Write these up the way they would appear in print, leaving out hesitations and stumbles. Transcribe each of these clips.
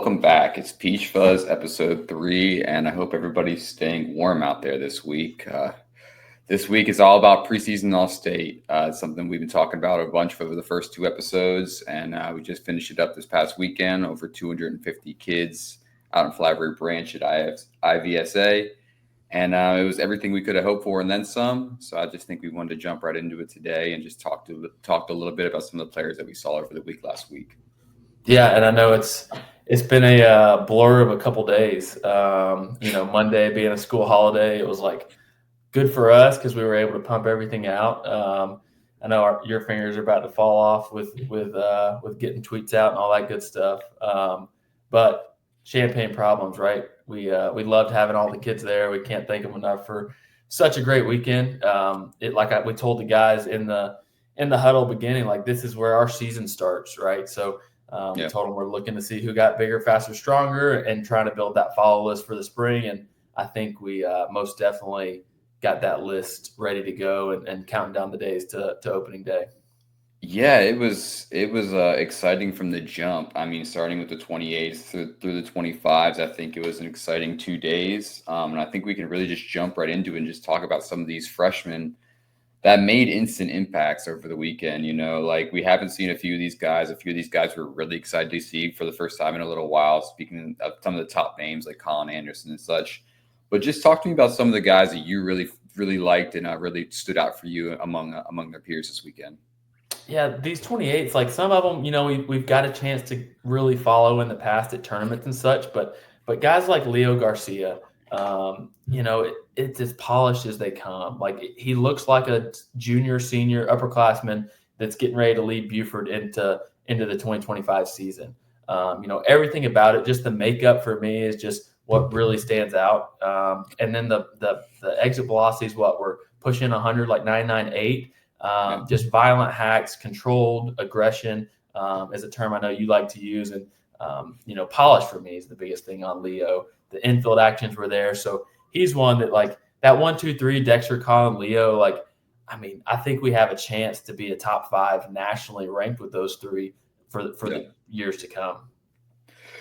Welcome back. It's Peach Fuzz episode 3, and I hope everybody's staying warm out there this week. This week is all about Preseason All-State. It's something we've been talking about a bunch for the first 2 episodes, and we just finished it up this past weekend. Over 250 kids out in Flatbury Branch at IVSA, and it was everything we could have hoped for and then some. So I just think we wanted to jump right into it today and just talked a little bit about some of the players that we saw over the week last week. Yeah, and I know it's been a blur of a couple days. Monday being a school holiday, it was like good for us because we were able to pump everything out. I know your fingers are about to fall off with getting tweets out and all that good stuff. But champagne problems, right? We loved having all the kids there. We can't thank them enough for such a great weekend. We told the guys in the huddle beginning, like, this is where our season starts, right? So. We told them we're looking to see who got bigger, faster, stronger, and trying to build that follow list for the spring. And I think we most definitely got that list ready to go and counting down the days to opening day. Yeah, it was exciting from the jump. I mean, starting with the 28s through the 25s, I think it was an exciting 2 days. And I think we can really just jump right into it and just talk about some of these freshmen that made instant impacts over the weekend. Like, we haven't seen a few of these guys. A few of these guys we're really excited to see for the first time in a little while, speaking of some of the top names like Colin Anderson and such. But just talk to me about some of the guys that you really, really liked and really stood out for you among their peers this weekend. Yeah, these 28s, like some of them, we've got a chance to really follow in the past at tournaments and such. But guys like Leo Garcia, it's as polished as they come. Like, he looks like a junior, senior, upperclassman that's getting ready to lead Buford into the 2025 season. Everything about it, just the makeup for me is just what really stands out. And then the exit velocity is what we're pushing 100, like 99.8. Just violent hacks, controlled aggression is a term I know you like to use. And, polish for me is the biggest thing on Leo. The infield actions were there. So he's one that, like, that 1, 2, 3, Dexter, Colin, Leo, like, I mean, I think we have a chance to be a top 5 nationally ranked with those 3 for the years to come.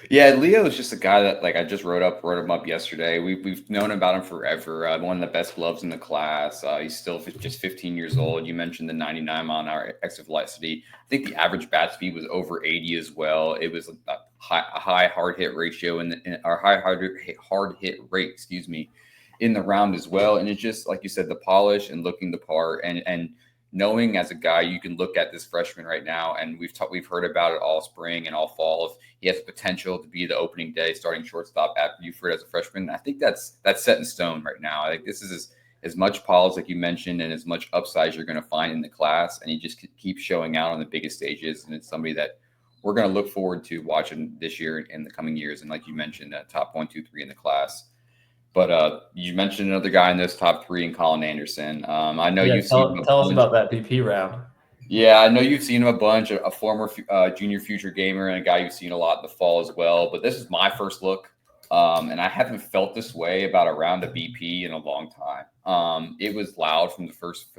Yeah, Leo is just a guy that, like, I just wrote him up yesterday. We've known about him forever. One of the best gloves in the class. He's still just 15 years old. You mentioned the 99 mile an hour exit velocity. I think the average bat speed was over 80 as well. It was a high hard hit ratio hard hit rate, in the round as well. And it's just like you said, the polish and looking the part and knowing as a guy, you can look at this freshman right now, and we've heard about it all spring and all fall. He has the potential to be the opening day starting shortstop at Buford as a freshman. I think that's set in stone right now. I think this is as much polish, like you mentioned, and as much upside you're going to find in the class. And he just keeps showing out on the biggest stages. And it's somebody that we're going to look forward to watching this year and in the coming years. And like you mentioned, that top 1, 2, 3 in the class. But you mentioned another guy in this top 3 in Colin Anderson. I know you've seen. Tell us about that BP round. Yeah, I know you've seen him a bunch. A former junior future gamer and a guy you've seen a lot in the fall as well. But this is my first look, and I haven't felt this way about a round of BP in a long time. It was loud from the first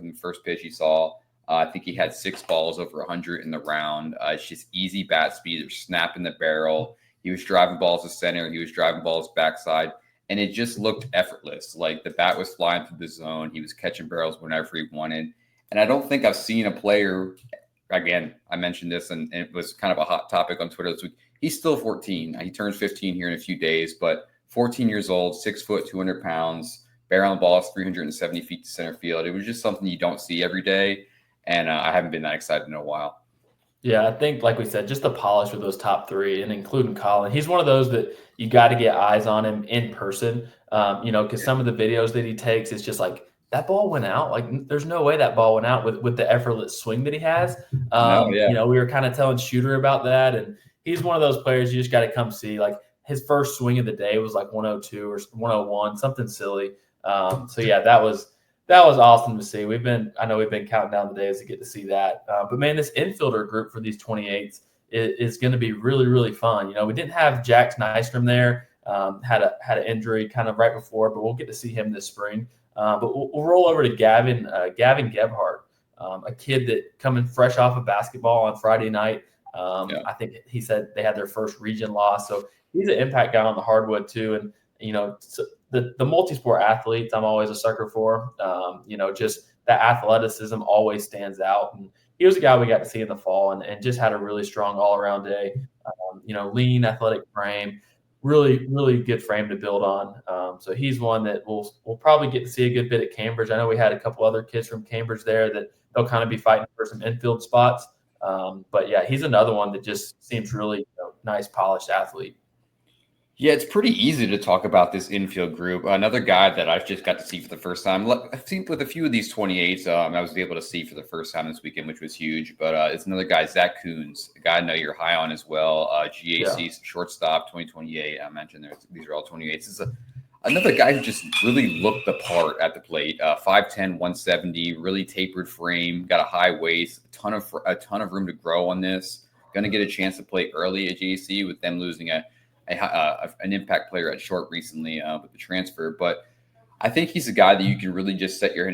pitch he saw. I think he had 6 balls over 100 in the round. It's just easy bat speed. They're snapping the barrel. He was driving balls to center. He was driving balls backside. And it just looked effortless. Like, the bat was flying through the zone. He was catching barrels whenever he wanted. And I don't think I've seen a player, again, I mentioned this, and it was kind of a hot topic on Twitter this week. He's still 14. He turns 15 here in a few days, but 14 years old, 6 foot, 200 pounds, barrel on the ball is 370 feet to center field. It was just something you don't see every day. And I haven't been that excited in a while. Yeah, I think, like we said, just the polish with those top 3 and including Colin. He's one of those that you got to get eyes on him in person, because some of the videos that he takes, it's just like, that ball went out. Like, there's no way that ball went out with the effortless swing that he has. We were kind of telling Shooter about that, and he's one of those players you just got to come see. Like, his first swing of the day was like 102 or 101, something silly. That was awesome to see. I know we've been counting down the days to get to see that. But man, this infielder group for these 28s is going to be really, really fun. We didn't have Jax Nystrom there. Had an injury kind of right before, but we'll get to see him this spring. But we'll roll over to Gavin Gebhardt, a kid that coming fresh off of basketball on Friday night, Yeah. I think he said they had their first region loss. So he's an impact guy on the hardwood too. And, so the multi-sport athletes I'm always a sucker for. Just that athleticism always stands out. And he was a guy we got to see in the fall and just had a really strong all-around day. Lean, athletic frame, really, really good frame to build on. So he's one that we'll probably get to see a good bit at Cambridge. I know we had a couple other kids from Cambridge there that they'll kind of be fighting for some infield spots. But yeah, he's another one that just seems really nice, polished athlete. Yeah, it's pretty easy to talk about this infield group. Another guy that I've just got to see for the first time. I've seen with a few of these 28s, I was able to see for the first time this weekend, which was huge. But it's another guy, Zach Coons, a guy I know you're high on as well. GAC shortstop, 2028. I mentioned these are all 28s. This is another guy who just really looked the part at the plate. 5'10", 170, really tapered frame, got a high waist, a ton of room to grow on this. Going to get a chance to play early at GAC with them losing an impact player at short recently with the transfer. But I think he's a guy that you can really just set your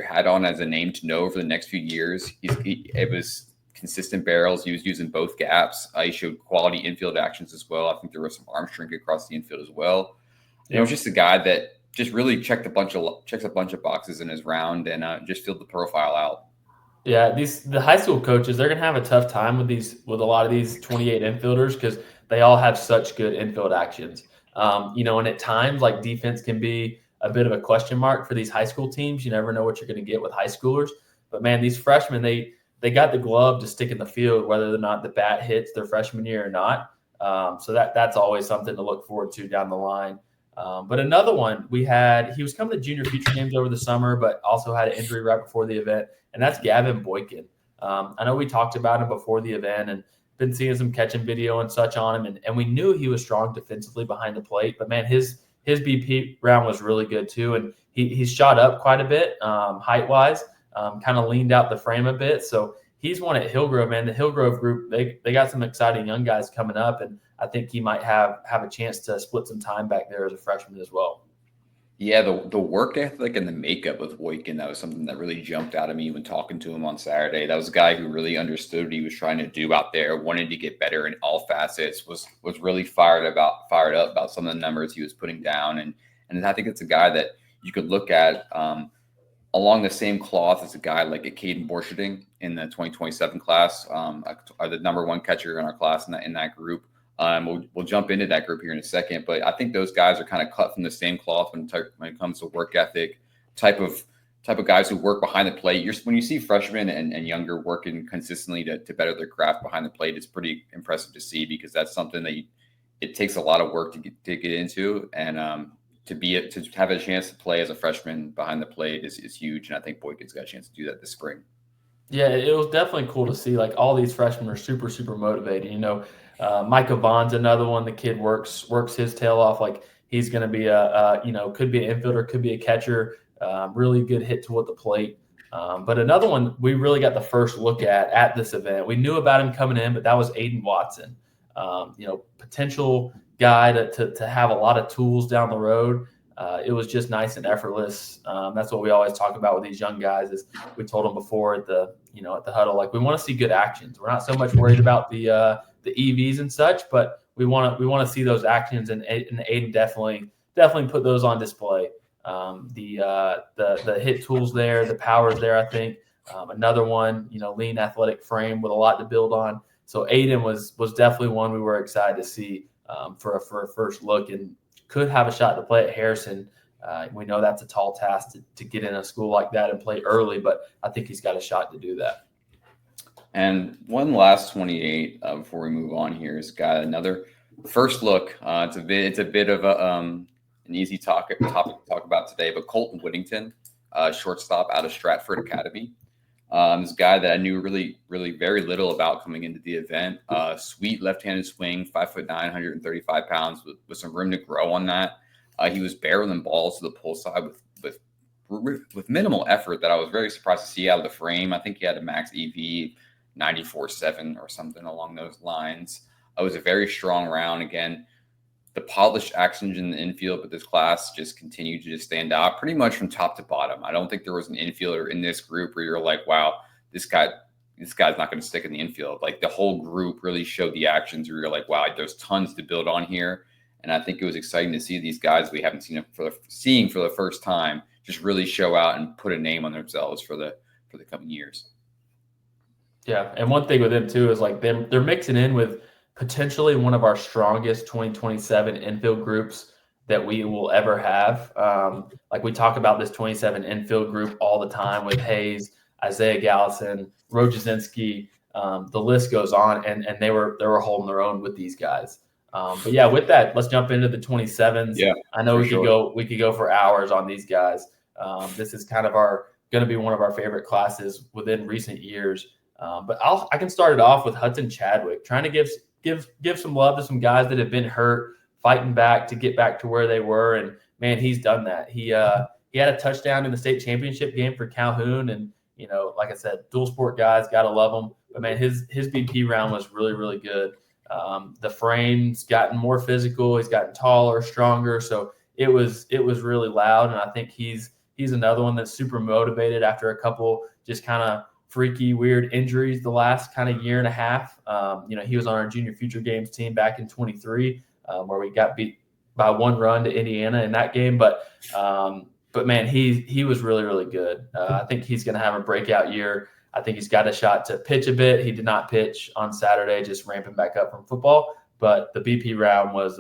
hat on as a name to know over the next few years. It was consistent barrels. He was using both gaps. He showed quality infield actions as well. I think there was some arm strength across the infield as well. Yeah. It was just a guy that just really checks a bunch of boxes in his round and just filled the profile out. Yeah, the high school coaches, they're gonna have a tough time with a lot of these 28 infielders because they all have such good infield actions. And at times, like, defense can be a bit of a question mark for these high school teams. You never know what you're going to get with high schoolers. But man, these freshmen, they got the glove to stick in the field, whether or not the bat hits their freshman year or not. So that's always something to look forward to down the line. But another one he was coming to junior feature games over the summer, but also had an injury right before the event, and that's Gavin Boykin. I know we talked about him before the event and been seeing some catching video and such on him, and we knew he was strong defensively behind the plate. But man, his BP round was really good too, and he's shot up quite a bit height wise, kind of leaned out the frame a bit. So he's one at Hillgrove, man. The Hillgrove group, they got some exciting young guys coming up, and I think he might have a chance to split some time back there as a freshman as well. Yeah, the work ethic and the makeup with Boykin, that was something that really jumped out at me when talking to him on Saturday. That was a guy who really understood what he was trying to do out there, wanted to get better in all facets, was really fired up about some of the numbers he was putting down. And I think it's a guy that you could look at along the same cloth as a guy like a Caden Borcherding in the 2027 class, the number one catcher in our class in that group. We'll jump into that group here in a second, but I think those guys are kind of cut from the same cloth when it comes to work ethic, type of guys who work behind the plate. When you see freshmen and younger working consistently to better their craft behind the plate, it's pretty impressive to see, because that's something that it takes a lot of work to get into, and to have a chance to play as a freshman behind the plate is huge. And I think Boykin's got a chance to do that this spring. Yeah, it was definitely cool to see. Like, all these freshmen are super, super motivated. Micah Vaughn's another one. The kid works his tail off. Like, he's going to be could be an infielder, could be a catcher. Really good hit toward the plate. But another one we really got the first look at this event. We knew about him coming in, but that was Aiden Watson. Potential guy to have a lot of tools down the road. It was just nice and effortless. That's what we always talk about with these young guys. Is we told them before at the huddle, like, we want to see good actions. We're not so much worried about the EVs and such, but we want to see those actions, and Aiden definitely put those on display. The hit tools there, the powers there. I think another one, lean athletic frame with a lot to build on. So Aiden was definitely one we were excited to see for a first look, and could have a shot to play at Harrison. We know that's a tall task to get in a school like that and play early, but I think he's got a shot to do that. And one last 28 before we move on here is got another first look. It's a bit of an easy topic to talk about today, but Colton Whittington, shortstop out of Stratford Academy. This guy that I knew really, really very little about coming into the event. Sweet left-handed swing, 5'9", 135 pounds, with some room to grow on that. He was barreling balls to the pull side with minimal effort that I was very surprised to see out of the frame. I think he had a max EV 94.7 or something along those lines. It was a very strong round. Again, the polished actions in the infield with this class just continued to just stand out pretty much from top to bottom. I don't think there was an infielder in this group where you're like, wow, this guy this guy's not going to stick in the infield. Like the whole group really showed the actions where you're like, wow, there's tons to build on here. And I think it was exciting to see these guys we haven't seen for the first time just really show out and put a name on themselves for the coming years. Yeah, and one thing with them too is like they're mixing in with potentially one of our strongest 2027 infield groups that we will ever have. Like we talk about this 27 infield group all the time with Hayes, Isaiah Gallison, Rojazinski. The list goes on, and they were holding their own with these guys. But yeah, with that, let's jump into the 27s. Yeah, I know we could go for hours on these guys. This is kind of going to be one of our favorite classes within recent years. But I can start it off with Hudson Chadwick, trying to give some love to some guys that have been hurt, fighting back to get back to where they were. And man, he's done that. He had a touchdown in the state championship game for Calhoun, and like I said, dual sport guys, gotta love them. But man, his BP round was really, really good. The frame's gotten more physical. He's gotten taller, stronger. So it was really loud. And I think he's another one that's super motivated after a couple just kind of freaky, weird injuries the last kind of year and a half. He was on our junior future games team back in 23, where we got beat by 1 run to Indiana in that game. But man, he was really, really good. I think he's going to have a breakout year. I think he's got a shot to pitch a bit. He did not pitch on Saturday, just ramping back up from football. But the BP round was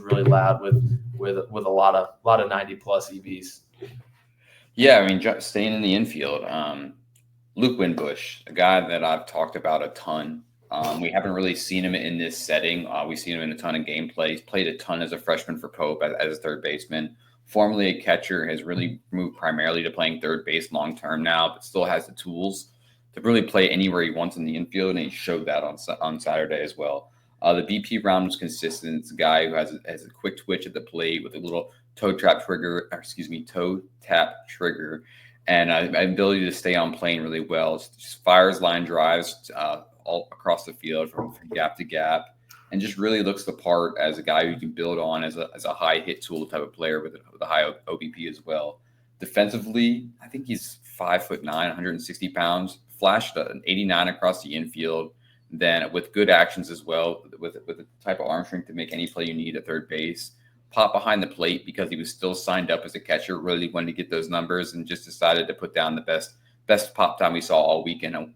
really loud with a lot of 90+ EVs. Yeah, I mean, staying in the infield, Luke Winbush, a guy that I've talked about a ton. We haven't really seen him in this setting. We've seen him in a ton of gameplay. He's played a ton as a freshman for Pope as a third baseman. Formerly a catcher, has really moved primarily to playing third base long term now, but still has the tools to really play anywhere he wants in the infield, and he showed that on Saturday as well. The BP round was consistent. It's a guy who has a quick twitch at the plate with a little toe tap trigger, and an ability to stay on plane really well. Just fires line drives all across the field from gap to gap, and just really looks the part as a guy who you can build on as a high hit tool type of player with a high OBP as well. Defensively, I think he's 5'9", 160 pounds, flashed an 89 across the infield, then with good actions as well, with the type of arm strength to make any play you need at third base. Pop behind the plate because he was still signed up as a catcher, really wanted to get those numbers, and just decided to put down the best pop time we saw all weekend at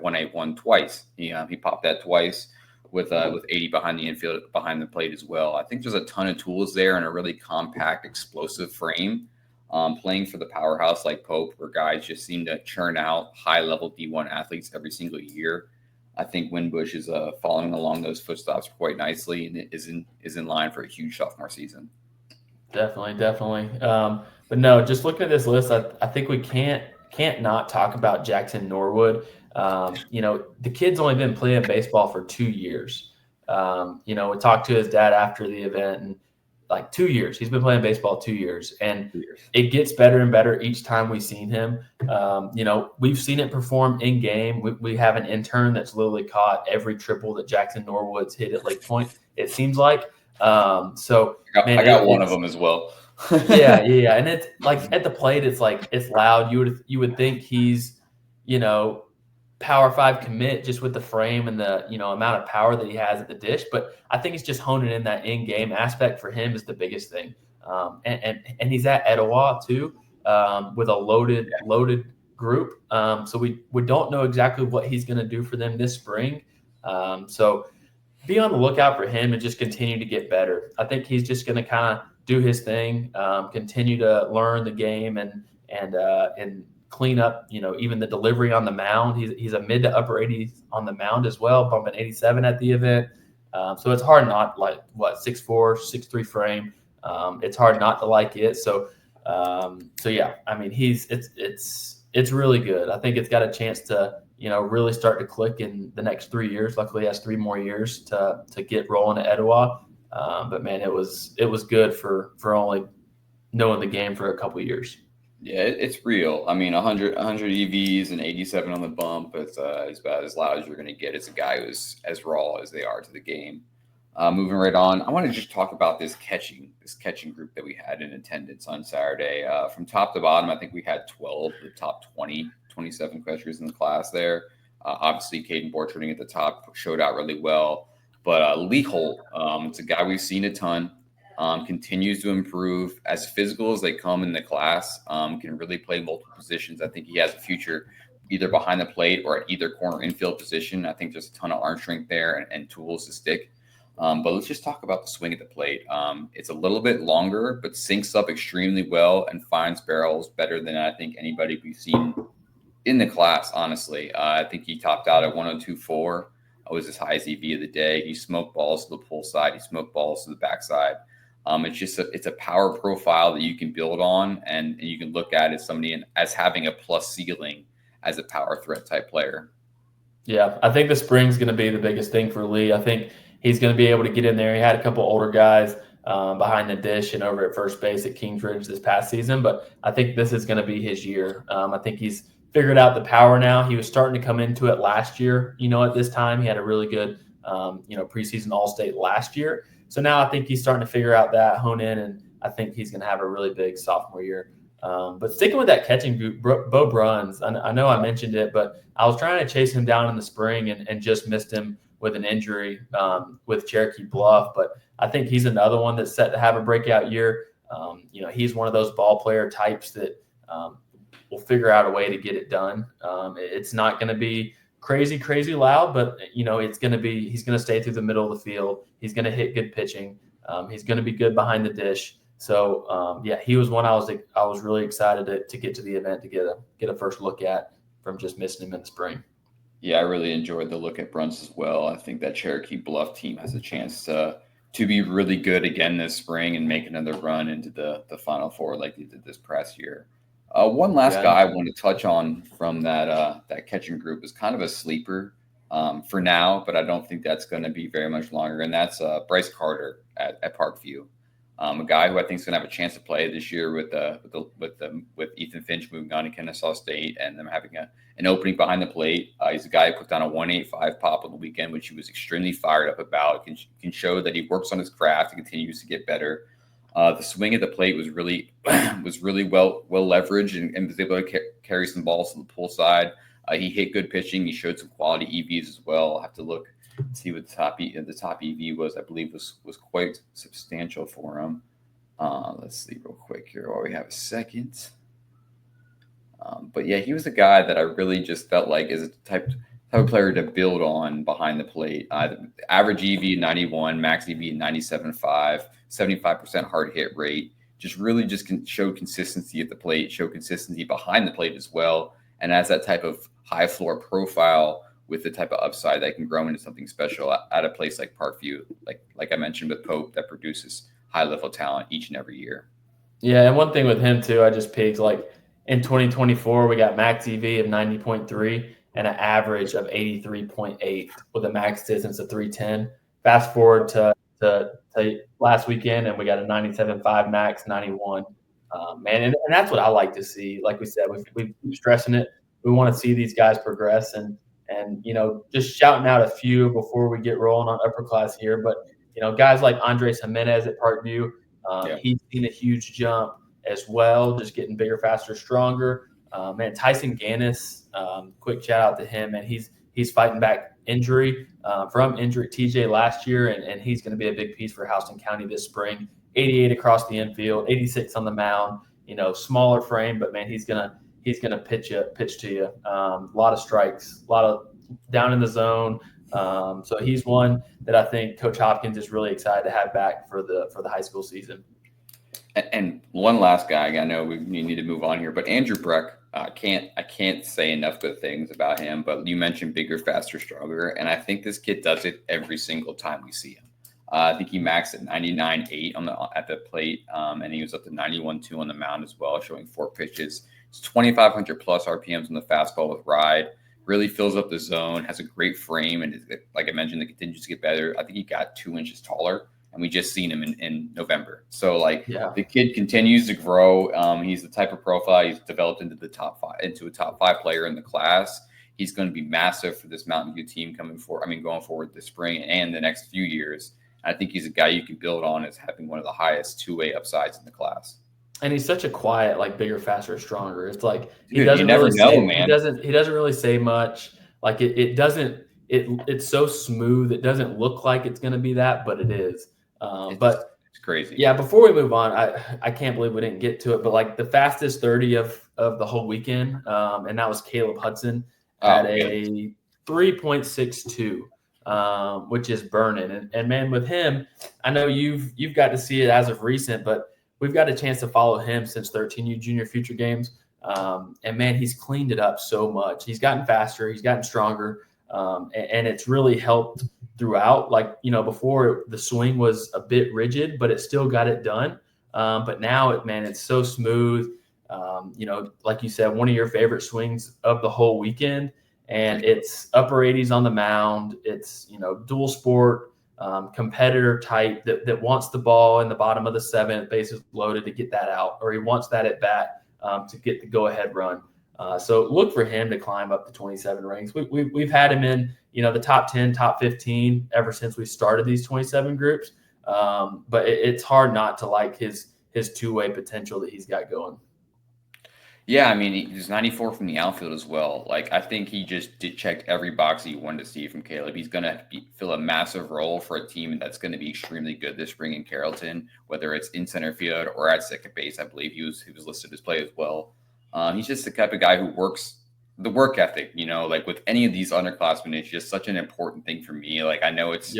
181 twice. He popped that twice with 80 behind the infield, behind the plate as well. I think there's a ton of tools there and a really compact, explosive frame. Playing for the powerhouse like Pope, where guys just seem to churn out high-level D1 athletes every single year. I think Winbush is following along those footsteps quite nicely, and is in line for a huge sophomore season. Definitely. But no, just looking at this list, I think we can't not talk about Jackson Norwood. The kid's only been playing baseball for 2 years. We talked to his dad after the event, and like 2 years. He's been playing baseball 2 years, and it gets better and better each time we've seen him. We've seen it perform in game. We have an intern that's literally caught every triple that Jackson Norwood's hit at Lake Point, it seems like. I got one of them as well. yeah. And it's like at the plate, it's like it's loud. You would think he's, Power 5 commit just with the frame and the amount of power that he has at the dish, but I think he's just honing in that in-game aspect. For him is the biggest thing, and he's at Etowah too, with a loaded group. So we don't know exactly what he's going to do for them this spring. So be on the lookout for him and just continue to get better. I think he's just going to kind of do his thing, continue to learn the game and clean up, even the delivery on the mound. He's a mid to upper 80s on the mound as well, bumping 87 at the event. So it's hard not like 6'4", 6'3" frame. It's hard not to like it. So yeah, I mean, it's really good. I think it's got a chance to, really start to click in the next 3 years. Luckily, he has 3 more years to get rolling at Etowah. But man, it was good for only knowing the game for a couple of years. Yeah, it's real. I mean, 100 EVs and 87 on the bump. It's about as loud as you're going to get. It's a guy who's as raw as they are to the game. Moving right on, I want to just talk about this catching group that we had in attendance on Saturday. From top to bottom, I think we had 12 of the top 27 catchers in the class there. Obviously, Caden Borcherding at the top showed out really well. But Lee Holt, it's a guy we've seen a ton. Continues to improve as physical as they come in the class. Can really play multiple positions. I think he has a future either behind the plate or at either corner infield position. I think there's a ton of arm strength there and tools to stick. But let's just talk about the swing at the plate. It's a little bit longer, but syncs up extremely well and finds barrels better than I think anybody we've seen in the class, honestly. I think he topped out at 102.4. Was his highest EV of the day. He smoked balls to the pull side. He smoked balls to the backside. It's a power profile that you can build on, and you can look at as somebody as having a plus ceiling as a power threat type player. Yeah, I think the spring's going to be the biggest thing for Lee. I think he's going to be able to get in there. He had a couple older guys behind the dish and over at first base at Kingsridge this past season, but I think this is going to be his year. I think he's figured out the power now. He was starting to come into it last year. At this time, he had a really good, preseason All-State last year. So now I think he's starting to figure out that, hone in, and I think he's going to have a really big sophomore year. But sticking with that catching group, Bo Bruns, I know I mentioned it, but I was trying to chase him down in the spring and just missed him with an injury with Cherokee Bluff. But I think he's another one that's set to have a breakout year. He's one of those ball player types that will figure out a way to get it done. It's not going to be crazy loud, but he's going to stay through the middle of the field. He's going to hit good pitching. He's going to be good behind the dish. So he was one I was really excited to get to the event to get a first look at from just missing him in the spring. Yeah, I really enjoyed the look at Bruns as well. I think that Cherokee Bluff team has a chance to be really good again this spring and make another run into the Final Four like they did this past year. One last guy I want to touch on from that catching group is kind of a sleeper for now, but I don't think that's going to be very much longer, and that's Bryce Carter at Parkview. A guy who I think is going to have a chance to play this year with Ethan Finch moving on to Kennesaw State and them having an opening behind the plate. He's a guy who put down a 1.85 pop on the weekend, which he was extremely fired up about. Can show that he works on his craft and continues to get better. The swing at the plate was really well leveraged and was able to carry some balls to the pull side. He hit good pitching. He showed some quality EVs as well. I'll have to look and see what the top EV was. I believe was quite substantial for him. Let's see real quick here while we have a second. But yeah, he was a guy that I really just felt like is a type of player to build on behind the plate. Average EV 91, max EV 97.5, 75% hard hit rate. Just show consistency at the plate, show consistency behind the plate as well, and as that type of high floor profile with the type of upside that can grow into something special at a place like Parkview, like I mentioned with Pope, that produces high level talent each and every year. Yeah, and one thing with him too, I just picked in 2024 we got max EV of 90.3 and an average of 83.8 with a max distance of 310. Fast forward to last weekend, and we got a 97.5 max, 91. And that's what I like to see. Like we said, we keep stressing it. We want to see these guys progress, and just shouting out a few before we get rolling on Upperclass here. But guys like Andres Jimenez at Parkview, he's seen a huge jump as well, just getting bigger, faster, stronger. Tyson Gannis, quick shout out to him, man. He's fighting back from injury TJ last year, and he's going to be a big piece for Houston County this spring. 88 across the infield, 86 on the mound. Smaller frame, but man, he's gonna pitch to you. A lot of strikes, a lot of down in the zone. So he's one that I think Coach Hopkins is really excited to have back for the high school season. And one last guy, I know we need to move on here, but Andrew Breck, I can't say enough good things about him. But you mentioned bigger, faster, stronger, and I think this kid does it every single time we see him. I think he maxed at 99.8 at the plate, and he was up to 91.2 on the mound as well, showing 4 pitches. It's 2,500 plus RPMs on the fastball with ride. Really fills up the zone, has a great frame, and like I mentioned, it continues to get better. I think he got 2 inches taller, and we just seen him in November. So the kid continues to grow. He's the type of profile he's developed into a top 5 player in the class. He's going to be massive for this Mountain View team going forward this spring and the next few years. I think he's a guy you can build on as having one of the highest two-way upsides in the class. And he's such a quiet, bigger, faster, stronger. It's he doesn't really say, man. He doesn't really say much. Like it doesn't. It's so smooth. It doesn't look like it's going to be that, but it is. It's crazy. Yeah, before we move on, I can't believe we didn't get to it, but like the fastest 30 of the whole weekend, and that was Caleb Hudson at a 3.62, which is burning. And man, with him, I know you've got to see it as of recent, but we've got a chance to follow him since 13U Junior Future Games. And man, he's cleaned it up so much. He's gotten faster, he's gotten stronger, and it's really helped throughout. Like, before the swing was a bit rigid, but it still got it done. But now it's so smooth. Like you said, one of your favorite swings of the whole weekend, and it's upper 80s on the mound. It's, dual sport, competitor type that wants the ball in the bottom of the seventh, bases loaded, to get that out, or he wants that at bat to get the go ahead run. So look for him to climb up the 27 ranks. We've had him in, the top 10, top 15 ever since we started these 27 groups. But it's hard not to like his two-way potential that he's got going. Yeah, I mean, he's 94 from the outfield as well. Like, I think he just checked every box that you wanted to see from Caleb. He's going to fill a massive role for a team that's going to be extremely good this spring in Carrollton, whether it's in center field or at second base. I believe he was listed as play as well. He's just the type of guy who works the work ethic, like with any of these underclassmen. It's just such an important thing for me. Like, I know it's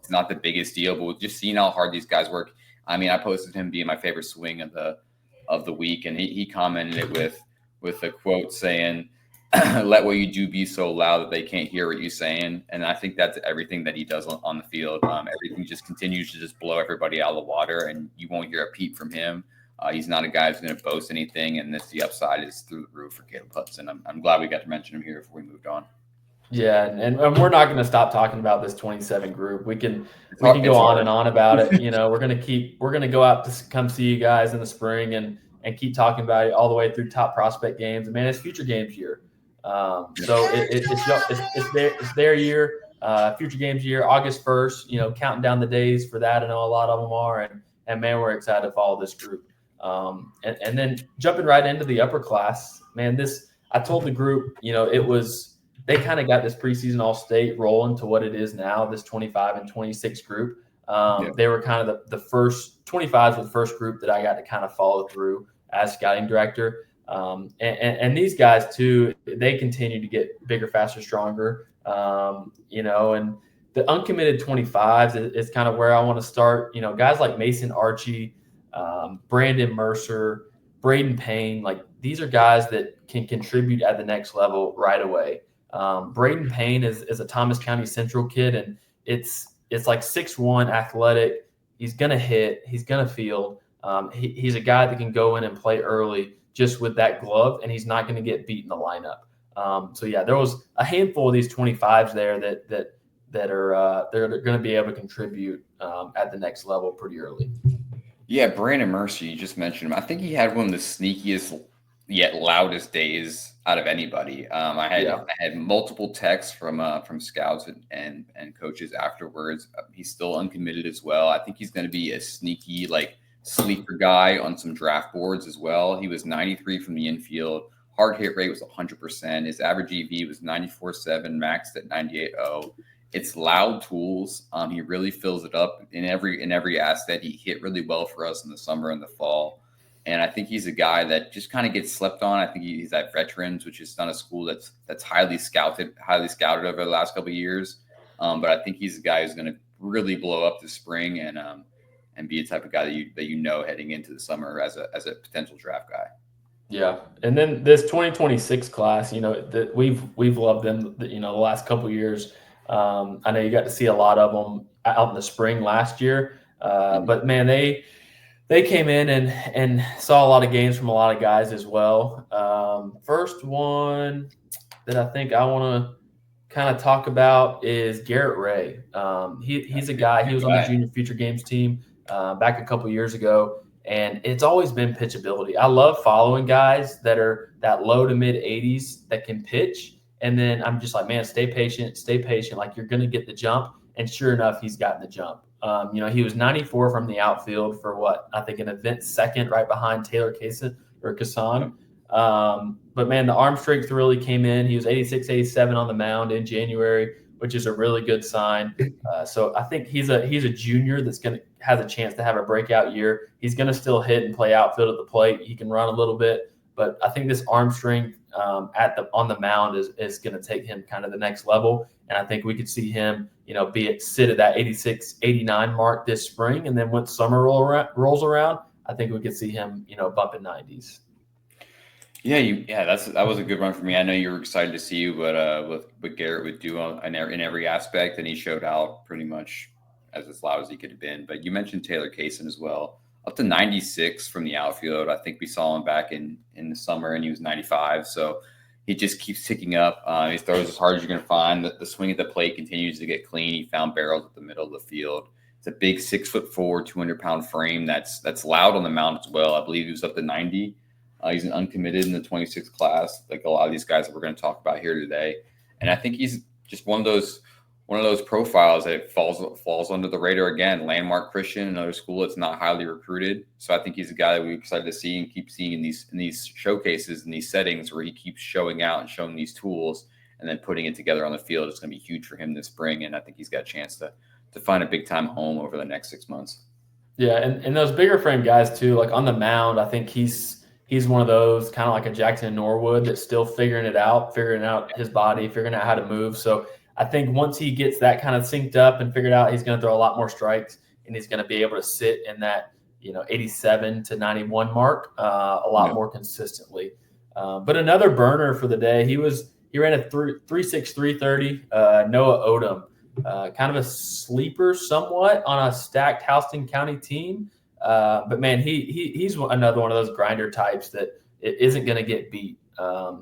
not the biggest deal, but just seeing how hard these guys work. I mean, I posted him being my favorite swing of the week, and he commented it with a quote saying, "Let what you do be so loud that they can't hear what you're saying." And I think that's everything that he does on the field. Everything just continues to just blow everybody out of the water, and you won't hear a peep from him. He's not a guy who's going to boast anything, and the upside is through the roof for Caleb Hudson. I'm glad we got to mention him here before we moved on. Yeah, and we're not going to stop talking about this 27 group. We can go on and on about it. We're going to go out to come see you guys in the spring and keep talking about it all the way through top prospect games. And man, it's future games year. So it's their year, future games year, August 1st, counting down the days for that. I know a lot of them are, and man, we're excited to follow this group. And then jumping right into the upper class, man, I told the group, they kind of got this preseason All-State rolling to what it is now, this 25 and 26 group. They were kind of the first 25s, were the first group that I got to kind of follow through as scouting director. And these guys too, they continue to get bigger, faster, stronger. And the uncommitted 25s is kind of where I want to start. Guys like Mason Archie, Brandon Mercer, Braden Payne, like these are guys that can contribute at the next level right away. Braden Payne is a Thomas County Central kid, and it's like 6'1", athletic. He's gonna hit. He's gonna field. He's a guy that can go in and play early just with that glove, and he's not going to get beat in the lineup. So yeah, there was a handful of these 25s there that are they're going to be able to contribute at the nehad level pretty early. Yeah, Brandon Mercer, you just mentioned him. I think he had one of the sneakiest yet loudest days out of anybody. I had multiple texts from scouts and coaches afterwards. He's still uncommitted as well. I think he's going to be a sneaky, like, sleeper guy on some draft boards as well. He was 93 from the infield. Hard hit rate was 100%. His average EV was 94.7, maxed at 98.0. It's loud tools. He really fills it up in every asset. He hit really well for us in the summer and the fall. And I think he's a guy that just kind of gets slept on. I think he's at Veterans, which is not a school that's highly scouted over the last couple of years. But I think he's a guy who's going to really blow up this spring and be a type of guy that you know heading into the summer as a potential draft guy. Yeah, and then this 2026 class, we've loved them. The last couple of years. I know you got to see a lot of them out in the spring last year, but man, they came in and saw a lot of games from a lot of guys as well. First one that I think I want to kind of talk about is Garrett Ray. He's a guy. He was on the Junior Future Games team back a couple years ago, and it's always been pitchability. I love following guys that are that low to mid 80s that can pitch, and then I'm just like, man, stay patient. Like, you're going to get the jump, and sure enough, he's gotten the jump. He was 94 from the outfield for what I think an event second, right behind Taylor Kasson. But man, the arm strength really came in. He was 86, 87 on the mound in January, which is a really good sign. So I think he's a junior that's has a chance to have a breakout year. He's going to still hit and play outfield at the plate. He can run a little bit, but I think this arm strength on the mound is going to take him kind of the next level. And I think we could see him, sit at that 86, 89 mark this spring. And then once summer rolls around, I think we could see him, bumping 90s. Yeah, that was a good run for me. I know you were excited to see what Garrett would do in every aspect, and he showed out pretty much as loud as he could have been. But you mentioned Taylor Kaysen as well, up to 96 from the outfield. I think we saw him back in the summer, and he was 95. So he just keeps ticking up. He throws as hard as you're going to find. The swing at the plate continues to get clean. He found barrels at the middle of the field. It's a big 6'4", 200-pound frame. That's loud on the mound as well. I believe he was up to 90. He's an uncommitted in the 26th class, like a lot of these guys that we're going to talk about here today. And I think he's just one of those profiles that falls under the radar again. Landmark Christian, another school that's not highly recruited. So I think he's a guy that we're excited to see and keep seeing in these showcases, in these settings where he keeps showing out and showing these tools and then putting it together on the field. It's going to be huge for him this spring, and I think he's got a chance to find a big time home over the next 6 months. Yeah, and those bigger frame guys too, like on the mound, I think he's one of those kind of like a Jackson Norwood that's still figuring out his body, figuring out how to move. So I think once he gets that kind of synced up and figured out, he's going to throw a lot more strikes, and he's going to be able to sit in that 87 to 91 mark a lot more consistently. But another burner for the day, he ran a 3.6, 330. Noah Odom, kind of a sleeper somewhat on a stacked Houston County team. But man, he's another one of those grinder types that isn't going to get beat.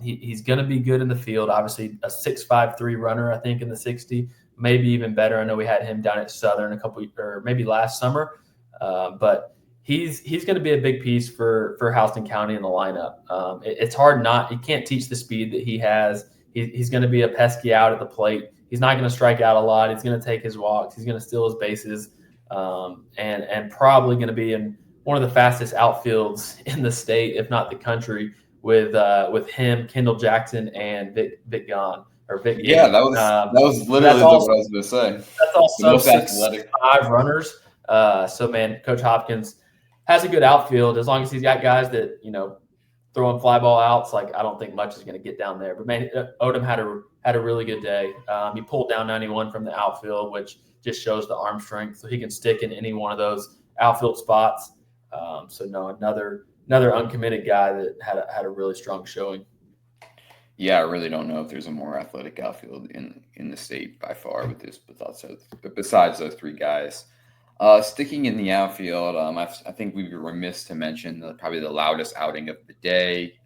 He's going to be good in the field. Obviously, a 6.53 runner, I think, in the 60, maybe even better. I know we had him down at Southern maybe last summer. But he's going to be a big piece for Houston County in the lineup. It's hard you can't teach the speed that he has. He's going to be a pesky out at the plate. He's not going to strike out a lot. He's going to take his walks. He's going to steal his bases. And probably going to be in one of the fastest outfields in the state, if not the country, with him, Kendall Jackson, and Vic Gahn. Yeah, that was literally what I was going to say. That's all sub-6'5" runners. So man, Coach Hopkins has a good outfield as long as he's got guys that throwing fly ball outs. Like I don't think much is going to get down there. But man, Odom had a really good day. He pulled down 91 from the outfield, which just shows the arm strength, so he can stick in any one of those outfield spots. Another uncommitted guy that had a really strong showing. Yeah, I really don't know if there's a more athletic outfield in the state by far but besides those three guys. Sticking in the outfield, I think we'd be remiss to mention probably the loudest outing of the day.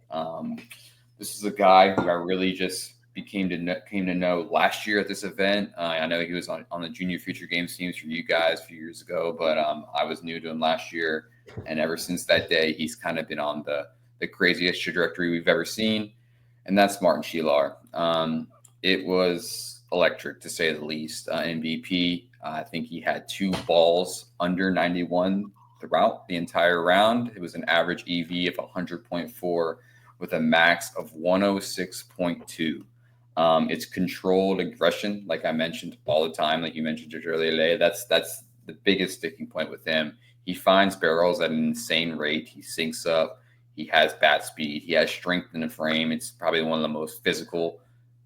This is a guy who I really just came to know last year at this event. I know he was on the Junior Future Games teams for you guys a few years ago, but I was new to him last year, and ever since that day, he's kind of been on the craziest trajectory we've ever seen, and that's Martin Shelar. It was electric, to say the least. MVP, I think he had 2 balls under 91 throughout the entire round. It was an average EV of 100.4 with a max of 106.2. It's controlled aggression, like I mentioned all the time, like you mentioned earlier. That's the biggest sticking point with him. He finds barrels at an insane rate. He syncs up. He has bat speed. He has strength in the frame. It's probably one of the most physical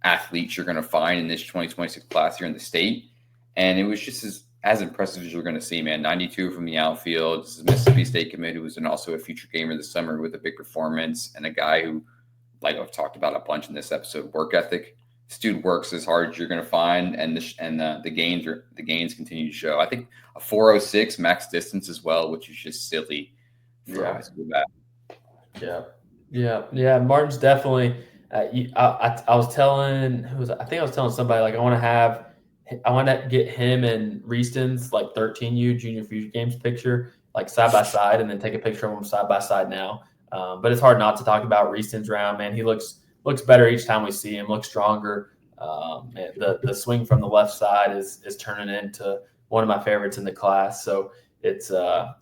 athletes you're going to find in this 2026 class here in the state. And it was just as impressive as you're going to see, man. 92 from the outfield. This is Mississippi State commit who was also a future gamer this summer with a big performance, and a guy who, like I've talked about a bunch in this episode, work ethic. This dude works as hard as you're going to find, and the gains continue to show. I think a 4.06 max distance as well, which is just silly for a high school bat. Yeah. Martin's definitely. I was telling somebody, like I want to get him and Reaston's like 13U Junior Future Games picture like side by side, and then take a picture of them side by side now. But it's hard not to talk about Reaston's round, man. He looks better each time we see him. Looks stronger. The swing from the left side is turning into one of my favorites in the class. So it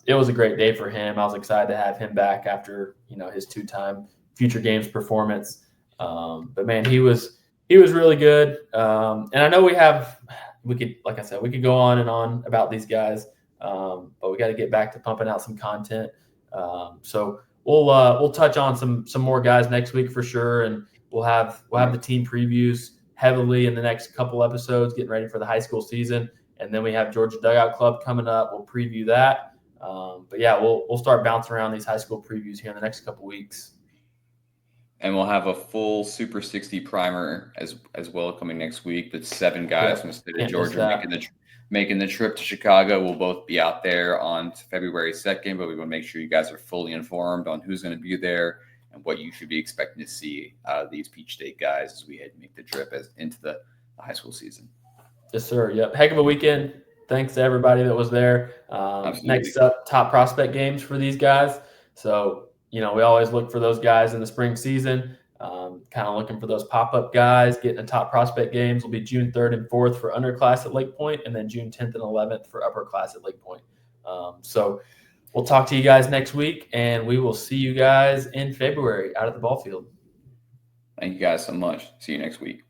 was a great day for him. I was excited to have him back after his 2-time future games performance. But man, he was really good. And I know we could, like I said, we could go on and on about these guys, but we got to get back to pumping out some content. So we'll touch on some more guys next week for sure, and we'll have the team previews heavily in the next couple episodes, getting ready for the high school season, and then we have Georgia Dugout Club coming up. We'll preview that. But yeah, we'll start bouncing around these high school previews here in the next couple weeks. And we'll have a full Super 60 primer as well coming next week. That's 7 guys from the state of Georgia making the trip to Chicago. We'll both be out there on February 2nd, but we want to make sure you guys are fully informed on who's going to be there and what you should be expecting to see out of these Peach State guys as we head and make the trip into the high school season. Yes, sir. Yep. Heck of a weekend. Thanks to everybody that was there. Next up, top prospect games for these guys. So, we always look for those guys in the spring season, kind of looking for those pop-up guys. Getting a top prospect games will be June 3rd and 4th for underclass at Lake Point, and then June 10th and 11th for upperclass at Lake Point. So we'll talk to you guys next week, and we will see you guys in February out at the ball field. Thank you guys so much. See you next week.